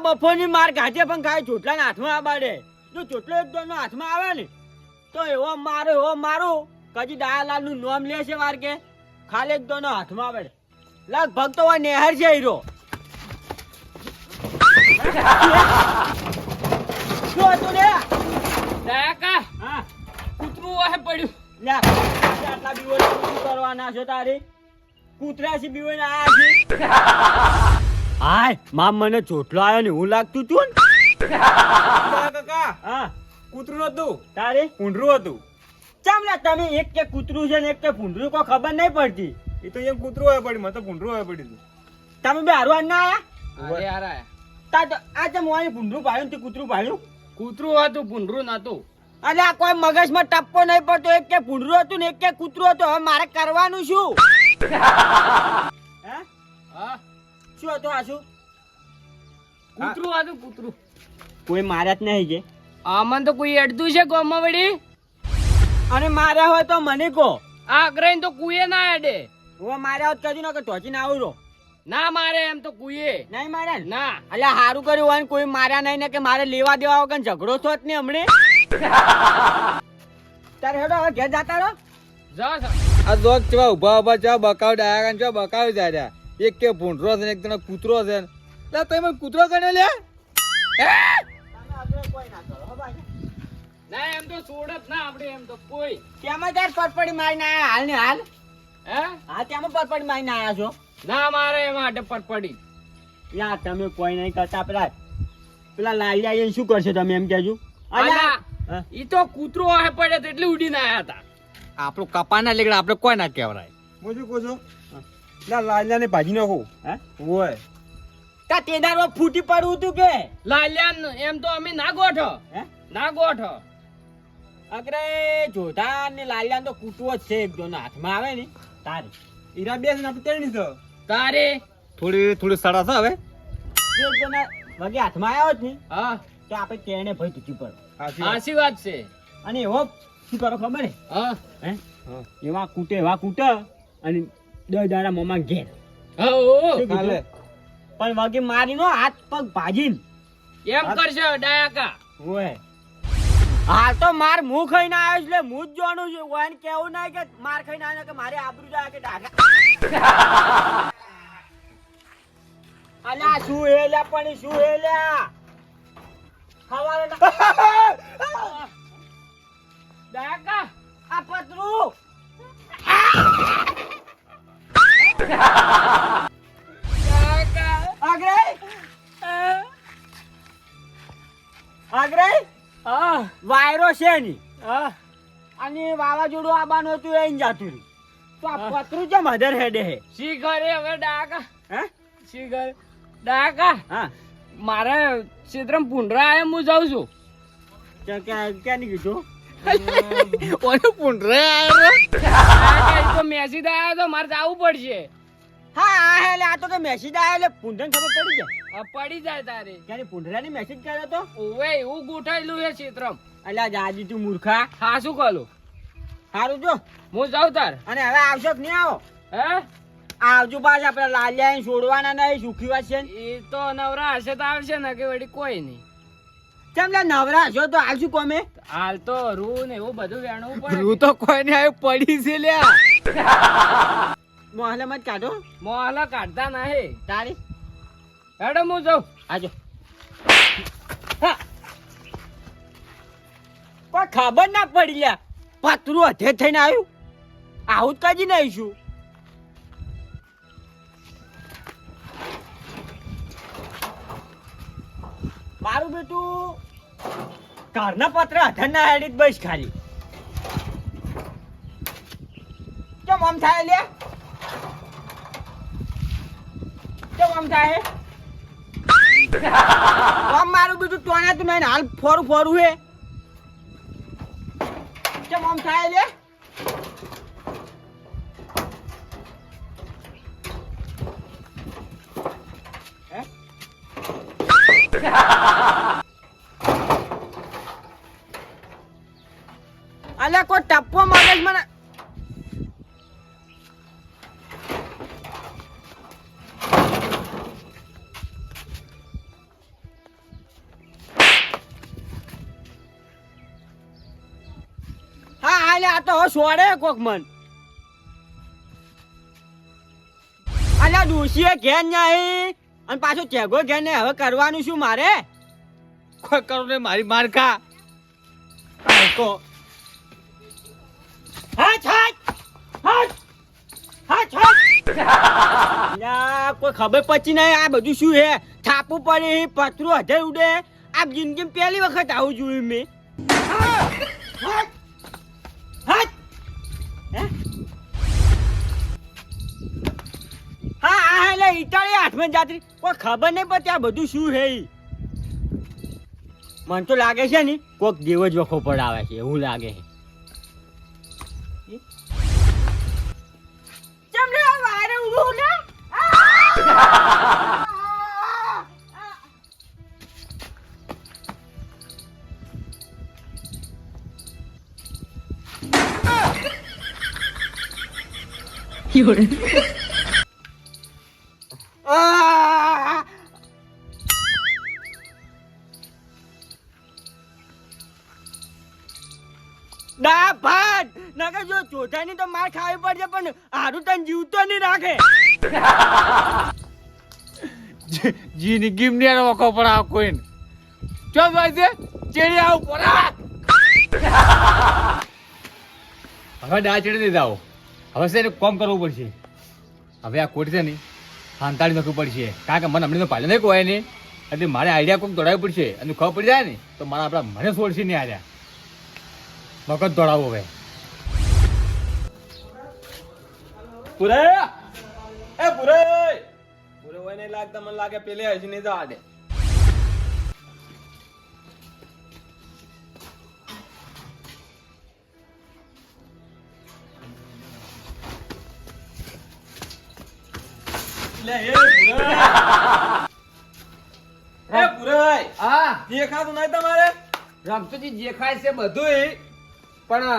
બફોની માર ગાજે પણ ખાય ચોટલાના હાથમાં આબાડે. જો ચોટલો એક દોનો હાથમાં આવે ને તો એવો મારું કદી દયાલાલનું નામ લે છે વાર કે ખાલી એક દોનો હાથમાં આબાડે. લગભગ તો આ નેહર છે હીરો. શું હતું લે? ડાયકા હા કૂતરું વાહે પડ્યું. લે આટલા બીવોને શું કરવાના છો તારે? કૂતરાસી બીવોને આયા છે. હાય મામ મને ચોટલો આવ્યો ને હું લાગતું તું ને. કાકા હા કૂતરું નતું, તારે પૂંડરું હતું. ચામલા તમે એક કે કૂતરું છે ને એક કે પૂંડરું કોઈ ખબર નહીં પડતી. એ તો એમ કૂતરું હોય પડ્યું, મને તો પૂંડરું હોય પડ્યું હતું. તમે બે હારવા ના આયા? અરે યાર તા તો આ તે મોય પૂંડરું પાડ્યું તે કૂતરું પાડ્યું. કૂતરું હતું પૂંડરું નતું. અલે આ કોઈ મગજમાં ટપ્પો નહીં પડતો. એક કે પૂંડરું હતું ને એક કે કૂતરું હતું. હવે મારે કરવાનું શું? હે હા શું હતું આ શું? કૂતરું હતું કૂતરું. કોઈ માર્યા જ નહીં કે આમાં તો કોઈ અડધું છે ગોમાં વળી. અને માર્યા હોય તો મને કહો. આ અગ્રહીને તો કુએ ના અડે. હું માર્યા હોત કદી ન કે ટોચીને આવું રહો. ના મારે એમ તો કુએ નહીં માર્યા ને? ના. અલ્યા હારું કર્યું હોય ને કોઈ માર્યા નહીં ને કે મારે લેવા દેવા વગર ઝઘડો થોત ને હમણે. તારે હેડો હવે ઘેર જાતા રહો. જા જા. આ દોગ ચવા ઉભા ચા બકાવ ડાયા ચા બકાવ જાય. એક કે પૂંડરો છે ને એક જણો કૂતરો છે. લે તમે કૂતરો કને લે. ના એમ તો છોડત ના આપણે એમ તો કોઈ. તેમાં તાર પટપડી મારીને આયા હાલ ને હાલ. હે હા તેમાં પટપડી મારીને આયા છો. ના મારે એ માટે પડી. યા તમે કોઈ નહીં કરતા. પેલા લાલિયા શું કરશે તમે એમ કહેજો. અલા હા. ઈ તો કૂતરો વાહે પડે તો એટલે ઉડીને આયા હતા. આપણું કપાના લેગડા આપણે કોઈ ના કહેવરાય. હું શું કહું છું? લા લાલ્યા ને ભાજી નાખો. હે ઓય તા તેદારમાં ફૂટી પડવું હતું કે લાલ્યાન એમ તો અમે ના ગોઠો. હે ના ગોઠો. અગરે જોધા ને લાલિયા તો કૂટવો જ છે. એક દોનો હાથમાં આવે ને તારી ઈરા બેસ ના તેણી છે. તારે થોડી સડા છે હવે. જો એક દોના વગે હાથમાં આવ્યો જ ને હા તો આપણે તેને ભાઈ તૂટી પડો. સાચી વાત છે. અને એવો શું કરો ખબર હે? હા હે એવા કૂટે અને 10 દાડા મોમાં ઘેર. હા ઓ શું કીધું? હાલે. પણ વગે મારીનો હાથ પગ ભાજીને એમ કરશે ડાયાકા. ઓય હાલ તો માર મું ખાઈને આવ્યો એટલે હું જ જોવાનું છું. ઓય કેવું નહીં કે માર ખાઈને આવ્યો કે મારે આબરૂ જાય કે ડાઘા. અલ્યા શું હેલ્યા પણ શું હેલ્યા હવારે ડાયાકા આ પતરું આગળ હા વાયરો છે ની હા અને વાવાઝોડું આબાનું હતું એ જાતું રહ્યું. તો આ પતરું છે મધર હેડે હે. શી ઘરે હવે ડાયાકા. હે શી ઘરે ડાયાકા. હા મારે ક્ષેત્રમાં પૂંડરા આયા હું જાઉં છું. ક્યાં ની કીધું? ઓને પૂંડરે આયો. ડાયાકા, ઈ તો મેસેજ આયો તો મારે જવું પડશે. હા એટલે આ તો કે મેસેજ આવ્યો એટલે પૂંઢન ખબર પડી જાય. પડી જાય તારે. ક્યાંની પૂંઢરાની મેસેજ કર્યો તો ઓવે એવું ગોઠાયેલું છે ક્ષેત્રમાં. એટલે જાજી તું મૂર્ખા. હા શું કરું સારું જો હું જાઉં તાર. અને હવે આવશો કે નહીં આવો? હે આવજો પાછા આપણે લાલિયા છોડવાના નહીં સુખી વાત છે ને. એ તો નવરા હશે તો આવશે ને કે વળી કોઈ નહીં. કેમ લે નવરા છો તો આવશું કોમે? હાલ તો રૂ ને એવું બધું વેણવું પડે. રૂ તો કોઈ ને આવ્યું પડી છે લ્યા. મોહલે મત કાઢો મોહલા કાઢતા નહીં. તારી હેડો હું જાઉં. આજો. હા. કોઈ ખબર ના પડી લ્યા પતરું હથે થઈને આવ્યું. આવું જ કદી નહીં છું. મારું બેટું ઘરના પત્ર હથે ના હેડી જ બસ ખાલી કેમ આમ થાય લે? કેમ આમ થાય? આમ મારું બેટું ટોણા તું નહીં હાલ ફોરું હે. કેમ આમ થાય લે? અલ્યા કોઈ ટપ્પો મગજ મને લે આ તો હવે સોડે કોક મન અલ્યા ડોશીએ ઘેર નહીં અને પાછો ચેગો ઘેર ને હવે કરવાનું શું મારે કોઈ કરો ને મારી માર ખા આયકો. હાચ હાચ હાચ હાચ હાચ અલ્યા કોઈ ખબર પછી નહીં આ બધું શું હે છાપું પડે પતરું હજે ઉડે આ જિંદગી પહેલી વખત આવું જોયું મેં હાચ હાચ હે હા આ એટલે ઇટાળી હાથમાં જાત્રી કોઈ ખબર નહીં પડતી આ બધું શું હે ઈ. મને તો લાગે છે ને કોક દેવ જ વખો પડાવે છે એવું લાગે છે ચમડે વારે ઉભો ને દા ભાત નકર જો ચોથાની તો માર ખાવી પડશે પણ હારું તને જીવતો નહીં રાખે જિંદગી ને વખો પડાવ કોઈ ચો ભાઈ છે ચેડી આવ પડા હવે દા ચેડી દઈ જાઓ હવે છે ને કોમ કરવું પડશે હવે આ કોટ છે ને હાંતાડી નાખવું પડશે કારણ કે મને હમણાં તો પાલે નહીં કોઈ નહીં એટલે મારે આઈડિયા કોક દોડાવવી પડશે અને ખબર પડી જાય ને તો મારા આપણા મને છોડશે નહીં આર્યા મગજ દોડાવો હવે પુરે એ પુરે પુરે હોય નહીં લાગતા મને લાગે પેલે હજી નહીં જવા દે એ પુરે હા દેખાતું નહીં તમારે રમતુજી દેખાય છે બધું પણ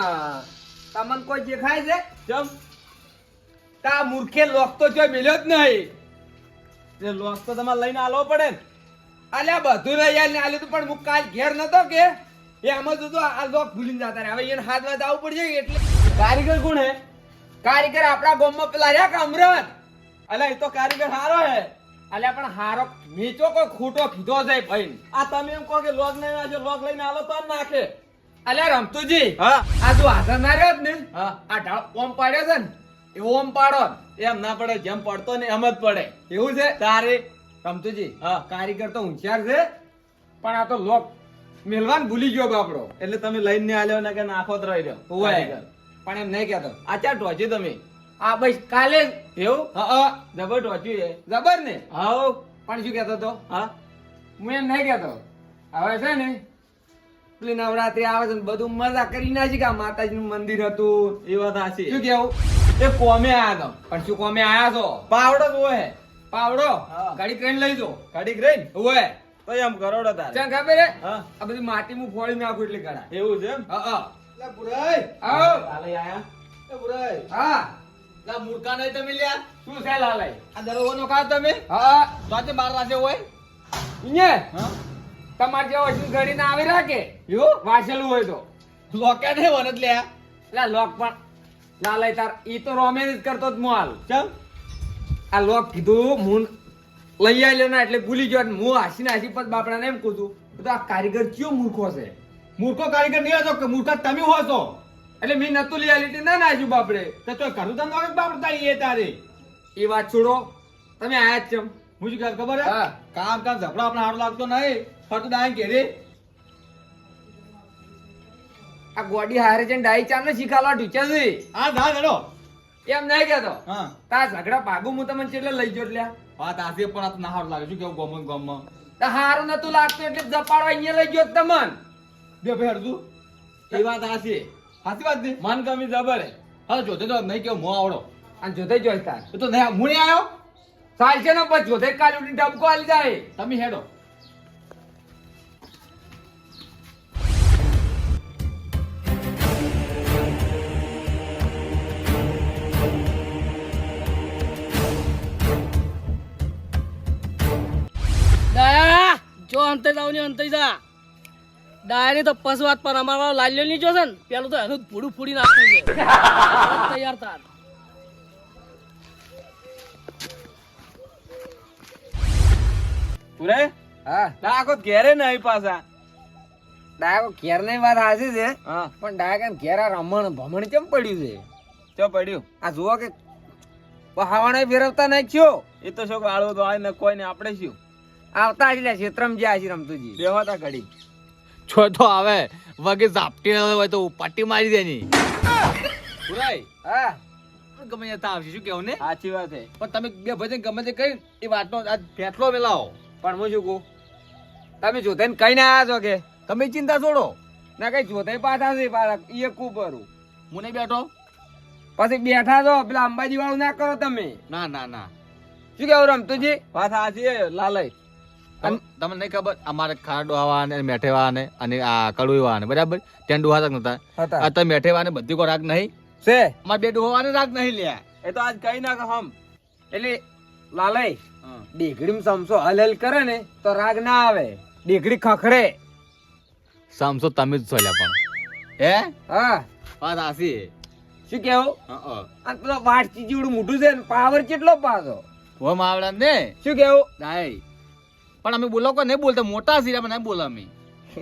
તમને કોઈ દેખાય છે ચમ તા મૂર્ખે લોક તો જો મિલ્યો જ નહીં એ લોસ તો તમારે લઈને આલવો પડે ને અલ્યા બધું લઈ આવીને આલ્યું તું પણ હું કાલ ઘેર નતો કે એ આમાં તો આ લોક ભૂલીને જતા રહ્યા હવે એને હાથ વાત આવવું પડશે એટલે કારીગર કોણ હે કારીગર આપણા ગામમાં પેલા રહ્યા કામરત અલ્યા એ તો કારીગર હારો હે અલ્યા પણ હારો નીચો કોઈ ખોટો કીધો છે ભાઈ આ તમે એમ કહો કે લોક નહીં આજો લોક લઈને આલો તો જ નાખે અલ્યા રમતુજી હા આ જો હાથર ના રહ્યો જ ને હા આ ઢાળ ઓમ પાડ્યો છે ને એ ઓમ પાડો એમ ના પડે જેમ પડતો ને એમ જ પડે એવું છે તારે રમતુજી હા કારીગર તો હોશિયાર છે પણ આ તો લોક મેલવાન ભૂલી ગયો બાપડો એટલે તમે લઈને ને આલ્યો ને કે નાખો જ રહી રહ્યો ઓય પણ એમ નહીં કહેતો આ ચાર ઢોચી તમે આ બસ કાલે એવું હા જબર ઢોચ્યું છે જબર ને હાઉ પણ શું કહેતો તો હા હું એમ નહીં કહેતો હવે છે ને પેલી નવરાત્રી આવે છે ને બધું મજા કરી નાખી કે આ માતાજીનું મંદિર હતું એ વાત સાચી શું કેવું એ કોમે આયા તો પણ શું કોમે આયા છો પાવડો જ હોય પાવડો હા. ગાડી ટ્રેન લઈ જો ઘડીક રહીને ઓય તો એમ કરોડો તારે ચાલ ખબર હે હા આ બધી માટી હું ફોડી નાખું એટલે કરા એવું છે એમ હા લે બુરાઈ આવો કાલે આયા એ બુરાઈ હા લા મૂર્ખા નહીં તમે લ્યા શું છે લાલાઈ આ દરવાનો ખાવ તમે હા રાતે 12 વાગે હોય ઇને હા તમાર જેવો શું ઘડીને આવી રાખે એવું વાંચેલું હોય તો લોકે ને વનત લ્યા લા લોક પણ લાલાઈ તાર ઈ તો રોમે જ કરતો જ મોલ ચમ આ લોક કીધું હું લઈ આવેલો ના એટલે ભૂલી ગયો ને હું હાસીને હાસી પછી બાપડાને એમ કહું છું તો આ કારીગર કયો મૂર્ખો છે મૂર્ખો કારીગર નહીં હતો કે મૂર્ખા તમે હો છો એટલે મેં નતું લઈ આવેલી ના નાખ્યું બાપડે તો તો કરું તને વખત બાપડતા એ તારે એ વાત છોડો તમે આયા જ ચમ હું શું કહે ખબર હે હા. કામ ઝપડા આપણે હારો લાગતો નહીં ફરતું ડાય ઘેરે આ ગોડી હારે છે ડાઈ ચામને શીખાડવા ઢૂચા છે હા ધા ધડો એમ નહીં કહેતો હા તા ઝઘડા ભાગું હું તમને એટલે લઈ ગયો એટલે વાત આથી પણ આ તો ના હારો લાગે શું કેવું ગમ ગમ હારું નતું લાગતું એટલે જપાડવા અહીંયા લઈ ગયો તમન બે ભાઈ હરતું એ વાત હાચી સાચી વાત ને મન ગમી જબર હે હા જોતે તો નહીં કેવું મો આવડો અને જોતે જોઈ તાર એ તો નહીં હું નહીં આવ્યો ચાલ છે ને પછી જોતે કાલ ઉઠી ડબકો આલી જાય તમે હેડો દયા જો અંતે જાવ ને અંતે જા ડાયરી તો પસ વાત પર અમારો લાલ્યો ની જો છે ને પેલું તો એનું જ ભૂડું ફૂડી નાખવું છે તૈયાર તાર પૂરે હા ડાકો ઘેરે નહીં પાછા. ડાયકો ઘેર ની વાત હાચી છે હા પણ ડાયકા ઘેર આ રમણ ભમણ કેમ પડ્યું છે? ચો પડ્યું. આ જુઓ કે પહાવાણે ફેરવતા નાખ્યો. એ તો શું આળો તો આય ને કોઈ ને આપણે શું આવતા જ લે ક્ષેત્રમ જ્યાં છે રમતુજી. બેહતા ઘડી. છો તો આવે વગે ઝાપટી હોય તો પટ્ટી મારી દેની પુરાય હા ગમે ત્યાં આવશે શું કેવું ને સાચી વાત છે. પણ તમે બે ભજન ગમે તે કરી એ વાતનો આજ ફેંસલો મેલાવો. પણ હું શું કહું, તમે જોતાને કઈ ના આવ્યા છો કે? તમે ચિંતા છોડો, ના કઈ જોતાય પાછા છે પાછા એ કુબરું. હું નહીં બેઠો. પછી બેઠા છો પેલા અંબાજી વાળું ના કરો તમે. ના ના ના શું કેવું રમતુજી? વાત સાચી છે લાલય. તમને નહીં ખબર અમારે ખારા ડોહાવા ને મેઠેવા ને અને આ કડુવા ને બરાબર ત્યાં ડોહા તક નતા હતા. આ તો મેઠેવા ને બધી કો રાગ નહીં છે અમારે બે ડોહાવા ને રાગ નહીં લ્યા. એ તો આજ કઈ ના હમ. એટલે લાલય ડીઘડીમાં સમસો હલ હલ કરે ને તો રાગ ના આવે, ડીઘડી ખખડે. સમસો તમે જ સોલ્યા પણ હે હા વાત આસી. શું કેવું? આ પેલો વાટ ચીજીવડું મોટું છે ને પાવર કેટલો પાછો. હોમ આવડા ને શું કેવું? નાય પણ અમે બોલો કોઈ નહીં બોલતા, મોટા સિરા નહીં બોલા અમે.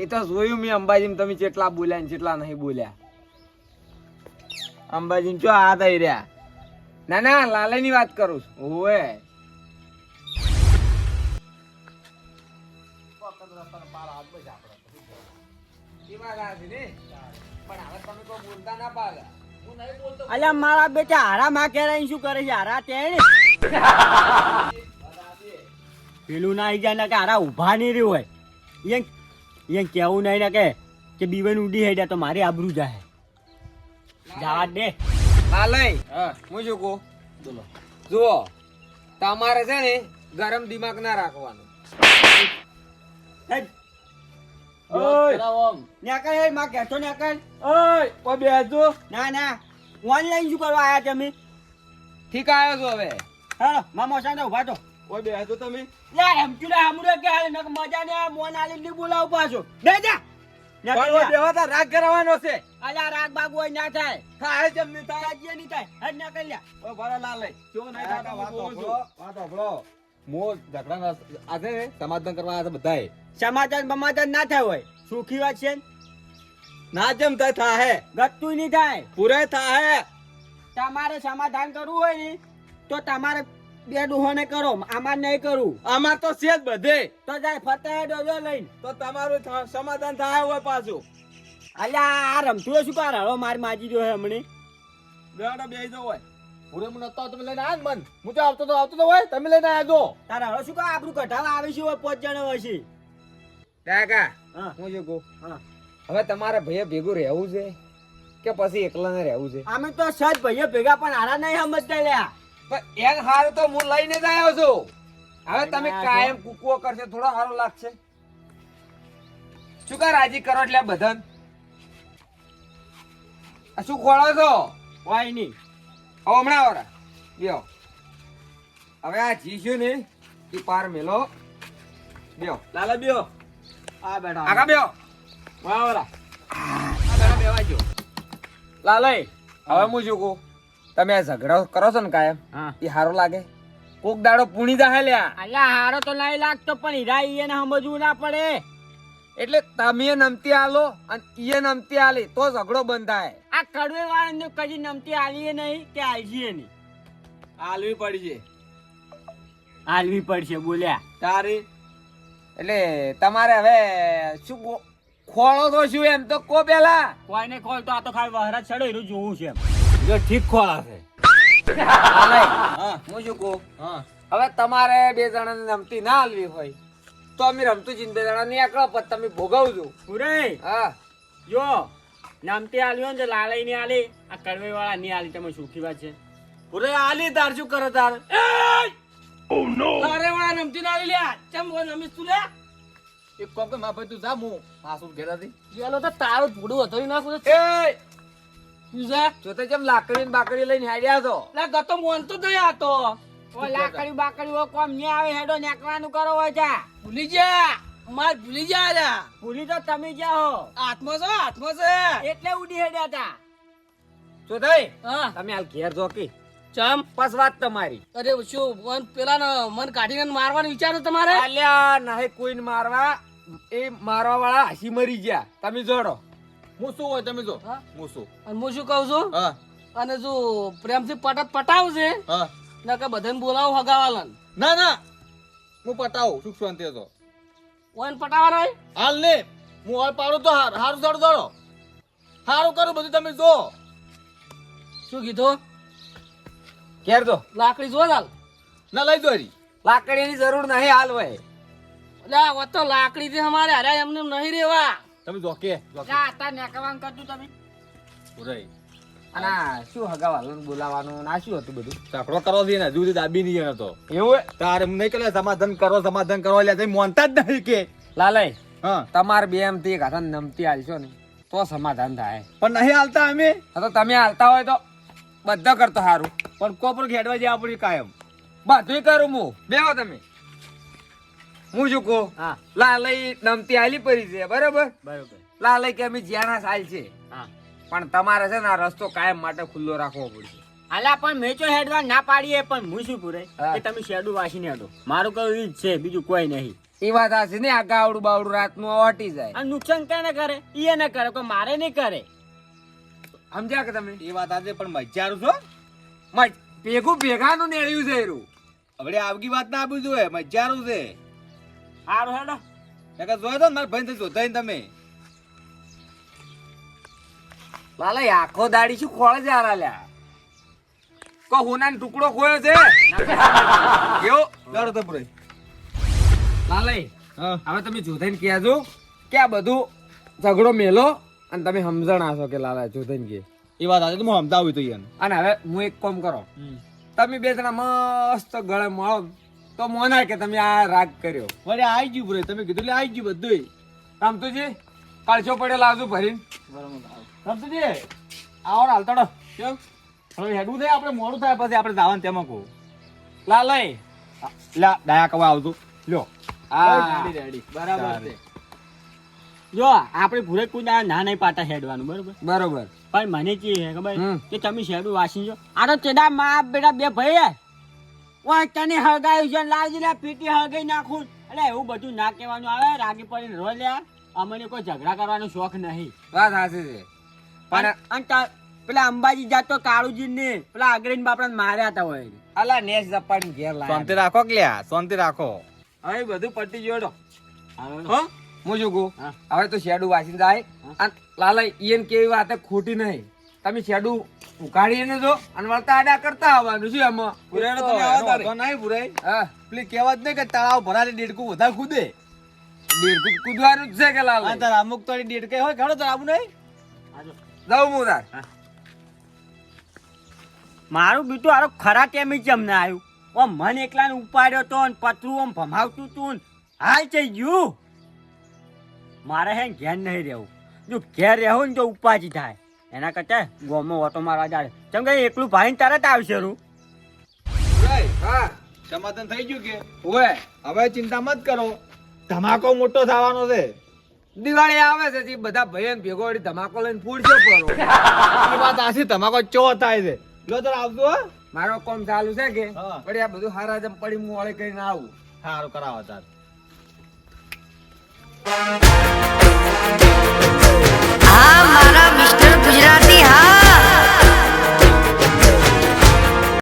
એ તો જોયું મેં અંબાજીમાં તમે જેટલા બોલ્યા ને જેટલા નહીં બોલ્યા. અંબાજી ચો આ થઈ રહ્યા. ના ના લાલય ની વાત કરું છું. ઓએ અલ્યા મારા બેટા હારા માં કેરાઈ શું કરે છે? હારા તે પેલું ના આઈ જાય ને કે હારા ઉભા નહીં રહ્યું હોય એ કેવું નહીં ને કે બીવન ઉડી હેડ્યા તો મારી આબરૂ જાય. જવા દે લાલય હું શું કહું, બોલો. જુઓ તમારે છે ને ગરમ દિમાગ ના રાખવાનું. નેકળ માં કહેતો નેકળ. ઓય ઓ બેજો. ના ના ઓનલાઈન શું કરવા આયા તમે? ઠીક આવ્યો છો હવે. હા મામા સાંજે ઉભા તો. ઓય બેજો તમે. યાર હમચુડા હમુડે કે હાલે નક મજા ને મોન આલી ની બોલાવ પાછો. બે જા. પણ ઓય બેહતા રાગ કરાવવાનો છે. અલ્યા રાગ બાગ હોય ના થાય. થાય જેમ ની થાય. તાજી નહીં થાય. હજ ના કરી લ્યા. ઓ ભરા લાલય. જો નહીં થાતા હું બોલું છું. વાત સાંભળો. મો ઝઘડા આજે સમાધાન કરવા આજે બધાએ સમાધાન બમાધાન ના થાય હોય. સુખી વાત છે ને? ના જેમ થાય થાહે. ગતું નહીં થાય. પૂરે થાહે. તમારે સમાધાન કરવું હોય ને તો તમારે બે ડોહોને કરો, આમાં નહીં કરું. આમાં તો છે જ બધે. તો જાય ફતે ડોજો લઈને. તો તમારું સમાધાન થાય હોય પાછું. અલ્યા આ રમતું શું કર હળો મારી માજી જો હે હમણે. બેડો બેહી જાવ હોય. પૂરે હું નતો તમે લઈને આવ્યા ને મન હું તો આવતો તો હોય તમે લઈને આવ્યા જો તારે હળો શું કર આબરૂ કઢાવા આવે છે હોય 5 જણા હોય છે. કાકા હા હું શું કહું, હા હવે તમારે ભાઈ ભેગું રહેવું છે કે પછી એકલા ને રહેવું છે? અમે તો સજ ભાઈઓ ભેગા પણ હારા નહીં સમજતા લ્યા. પણ એન હારું તો હું લઈને જ આવ્યો છું. હવે તમે લઈને આવ્યા કાયમ કુકવો કરશે થોડો સારો લાગશે. શું કા રાજી કરો એટલે બધાને? આ શું ખોળો છો? હોય નહીં. હવે હમણાં આવરા બ્યો. હવે આ જીશું ને એ પાર મેલો બ્યો. લાલા બેહો. આ બેઠા આગા બ્યો. વાવરા. આ બેઠા બેવાજો. લાલય હવે હું શું કહું, તમે આ ઝઘડો કરો છો ને કાયમ હા. એ સારું લાગે? કોક દાડો પૂણી જાહે લ્યા. અલ્યા હારો તો નહીં લાગતો પણ હીરા એને સમજવું ના પડે. એટલે તમે નમતી આલો અને ઈએ નમતી આલી તો ઝઘડો બંધ થાય. આ કડવે વાળાને કદી નમતી આલીએ નહીં કે આલજીએ નહીં. આલવી પડી છે. આલવી પડશે બોલ્યા. તારી એટલે તમારે હવે શું ખોળો તો શું એમ તો કો પેલા. કોઈને ખોલ તો આ તો ખાલી વહરા ચડે એનું જોવું છે. જો ઠીક ખોળા છે હા હું શું કહું, હા હવે તમારે બે જણાને નમતી ના આલવી હોય તો અમે રમતું ચિંતા જણા નીકળો પછી તમે ભોગવજો. પૂરે હા જો નમતી આલ્યો ને લાલઈ ની આલી આ કડવે વાળા ની આલી તમે સુખી વાત છે. પૂરે આલી તાર શું કરે તાર. તારે વાળા નમતી ના આવી લ્યા ચમ બોલ નમીસ તું લ્યા એક કોમ કે મા ભાઈ તું જા હું પાછો ઘેરાથી જેલો તો તારું ભૂડું હતો નાખું એ યુઝા જોતે જેમ લાકડી ને બાકડી લઈને હાડ્યા છો. લા ગતો મોન તો દઈ આતો ઓ લાકડી બાકડી ઓ કોમ ને આવે હેડો નેકવાનું કરો હોય છે. ભૂલી જા માર ભૂલી ગયા લ્યા. ભૂલી તો તમે જાઓ હાથમાં છે. એટલે ઉડી હેડ્યા હતા. શું થઈ હા તમે હાલ ઘેર જોકી ચમ બસ વાત તમારી. અરે શું પેલા મન કાઢીને મારવાનો વિચાર છે તમારે? અલ્યા નહીં કોઈને મારવા, એ મારવા વાળા હાસી મરી ગયા. તમે જોડો હું શું હોય તમે જો હા? હું શું અને હું શું કહું છું હા અને જો પ્રેમથી પટાવશે હા ને કે બધાને બોલાવો હગાવાલાને ના ના હું પટાવું સુખ શાંતિ હતો ઓન પટાવવાનો હોય હાલ ને હું હાલ પાડું તો હારું દોડો હારું કરું બધું તમે જો શું કીધું? ઘેર જો. લાકડી જો હાલ. ના લઈ દો હરી. લાકડીની જરૂર નહીં હાલ હોય. એટલે આ તો લાકડી થી અમારે અરે એમને નહીં રેવા. તમે જો કે હતા નેકવાન કરતું તમે. ઉરાઈ અને આ શું હગાવાલાને બોલાવાનું ને આ શું હતું બધું? ઝઘડો કરો છે ને હજુ સુધી દાબી નહીં ગયો તો એવું તારે એમ નહીં કરે સમાધાન કરો એટલે તમે મોનતા જ નહીં કે લાલય હા તમારે બે એમ થી ઘાટા નમતી હાલશો ને તો સમાધાન થાય. પણ નહીં હાલતા અમે હા તો તમે હાલતા હોય તો બધા કરતો સારું. પણ કોપર ખેડવા જવા પડી કાયમ બધું કરું હું. બેહો તમે. હું શું કહું? હા લાલય નમતી હાલી પડી છે બરોબર. બરોબર. લાલય કે અમે જ્યાંના સાલ છે હા પણ તમારે છે ને આ રસ્તો કાયમ માટે ખુલ્લો રાખવો પડશે. અલા પણ મેચો હેડવા ના પાડીએ પણ હું શું પૂરે હા. કે તમે શેડું વાસીને હેડો. મારું કહ્યું ઈ જ છે, બીજું કોઈ નહીં. એ વાત હશે ને આ ગાવડું બાવડું રાતનું હટી જાય. અને નુકસાન કઈ કરે ઈ ન કરે, કોઈ મારે નહીં કરે. સમજ્યા કે તમે? એ વાત આજે પણ મજારું છો ભેગું ભેગાનું નેળ્યું છે એરું. હવે આવગી વાત ના આપવી જોઈએ મજારું છે હારું હેડો. નકર જોયો તો ને મારા ભાઈ જોતા તમે લાલા આખો દાડી શું ખોળે છે હારા લ્યા? કો હોનાનો ટુકડો ખોયો છે કેવો દોડો તો પૂરે લાલય હા હવે તમે જોધાઈને કહેજો કે આ બધું ઝઘડો મેલો અને તમે સમજણ આશો કે લાલા જોધાઈને કે. એ વાત આજે તો હું સમજાવું તો યાર અને હવે હું એક કામ કરો, તમે બે જણા મસ્ત ગળે મળો તો મોનાય કે તમે આ રાગ કર્યો. વળી આવી ગયું પૂરે તમે કીધું એટલે આવી ગયું બધું રામતુજી કાળચો પડેલો આવજો ભરીને. સમજી આવો ને હાલતાડો કેમ હવે હેડવું થાય આપણે મોડું થાય પછી આપણે જવાનું તેમાં કહું લાલય લા ડાયા કવા આવતું લ્યો હા રેડી બરાબર છે. જો આપણે ભૂરે કોઈ દાડા ના નહીં પાટા હેડવાનું બરોબર, બરોબર. પણ મને જે હે ખબર હમ. કે તમે શેડું વાસી જો. આ તો ચેડા મા બેટા બે ભાઈ હે ઓય તને હળગાયું છે લાવજી લે પીટી હળગાઈ નાખું. એટલે એવું બધું ના કહેવાનું આવે. રાગી પડીને રો લ્યા. અમને કોઈ ઝઘડા કરવાનો શોખ નહીં. વાત સાચી છે પણ અને પેલા અંબાજી જાતો કાળુજી ને પેલા અગ્રેન બાપડા માર્યા હતા હોય. અલા નેસ જપાડી ઘેર શાંતિ લાયા. રાખો કે લ્યા શાંતિ રાખો હવે બધું પટી જોડો. હો? હું શું કહું? હા. હવે તો શેડું વાસીને જાય અને લાલા ઈયન કેવી વાત ખોટી નહીં. તમે શેડું ઉકાળીને જો અને વળતા આડા કરતા આવવાનું શું એમાં? પુરાણો તમે આવો તારે. તો નહીં પુરાય હા પેલી કહેવત નહીં કે તળાવ ભરાલે દેડકું વધારે કૂદે દેડકું કૂદવાનું જ છે કે આ લાલા? તારા અમુક તો દેડકે હોય ઘણો તાર આવું નહીં જાઉં હું તાર. મારું બીટું આરો ખરા ટેમ જ અમને આવ્યું. ઓમ મન એકલાને ઉપાડ્યો તો ને પતરું ઓમ ભમાવતું તું ને હાલ થઈ ગયું. મારે હે ઘેર નહીં રહેવું. જો ઘેર રહેવું ને તો ઉપાજી થાય. એના કરતા ગોમાં ઓટો મારવા જાય. કેમ કે એકલું ભાઈ તરત આવશે રૂ. હા સમાધાન થઈ ગયું કે ઓય હવે ચિંતા મત કરો ધમાકો મોટો થવાનો છે દિવાળી આવે છે જે બધા ભાઈઓ ભેગો વળી ધમાકો લઈને ફૂડશો પડો. એ વાત આસી ધમાકો ચો થાય છે લો તો આવજો હો મારો કામ ચાલુ છે કે હા. વળી આ બધું હારા જમ પડી હું વાળે કરીને આવું. સારું કરાવો તાર